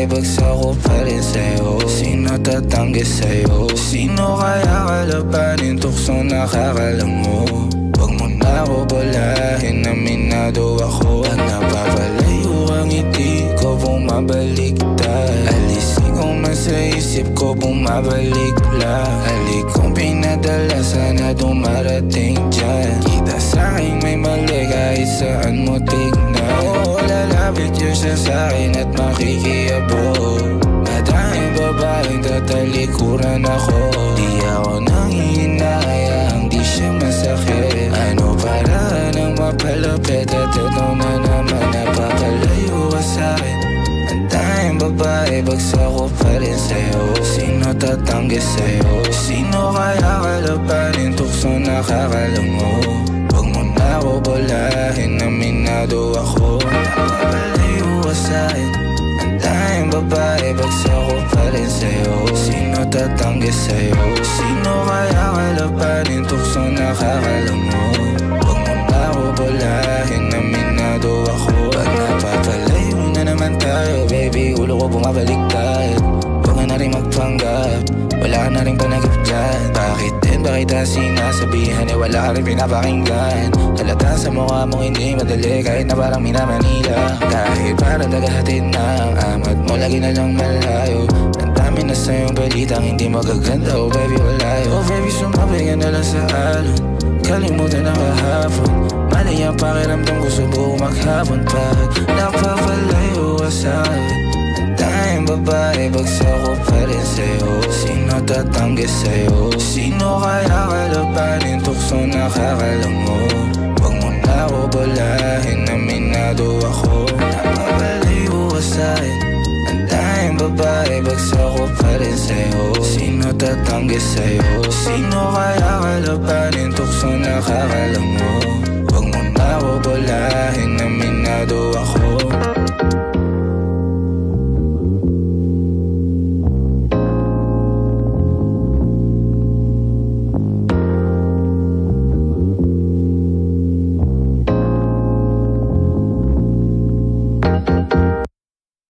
bagsak ko pa rin sa'yo. Sino tatanggi sa'yo? Sino kaya kalabanin? Tukso nakakalango. Huwag mo na ako bulahin, aminado ako. Pag napapalayo ang ngiti ko, bumabaliktad. Alisin ko man sa isip ko, bumabalik lang. Halik kong pinadala, sana dumarating dyan. Kita sa'kin may mali kahit saan mo tignan. Oo, lalapit yun siya sa'kin at makikiyabot. Madaming babaeng tatalikuran ako. Di ako nanghihinayang, di siya masakit. Ano para nang mapalapit at ito na naman napapalayo ka sa'kin. Ang tayong babae, bagsak ko pa rin sa'yo. Sino tatanggi sa'yo? Sino kaya kalabanin? Tukso nakakalango. Huwag mo na ako bulahin, aminado ako. Napapalayo ka sa'kin. Ang tayong babae, bagsak ko pa rin sa'yo. Sino tatanggi sa'yo? Sino kaya kalabanin? Tukso nakakalango. Huwag mo na ako bulahin, aminado ako. Pag napapalayo na naman tayo, baby, ulo ko bumabaliktad. Huwag ka na rin magpanggap, wala ka na rin panagap dyan. Bakit din ba kita sinasabihan, wala ka rin pinapakinggan? Halata sa mukha mong hindi madali, kahit na parang minamanila. Kahit parang naghahatid ng amat mo, lagi na lang malayo. Ang dami na sa'yong balitang hindi magaganda, oh baby wala yun. Oh baby, sumabay ka na lang sa alon, kalimutan na kahapon. Mali ang pakiramdam ko, subuko maghapon. Pag napapalayo ka sa'kin, ang tayong babae, bagsak ko pa rin sa'yo. Sino tatanggi sa'yo? Sino kaya kalabanin? Tukso nakakalango. Huwag mo na ako bulahin, aminado ako. Napapalayo ka sa'kin, ang tayong babae, bagsak ko pa rin sa'yo. Sino tatanggi sa'yo? Sino kaya kalabanin? Tukso nakakalango. Huwag mo na ako bulahin, aminado ako.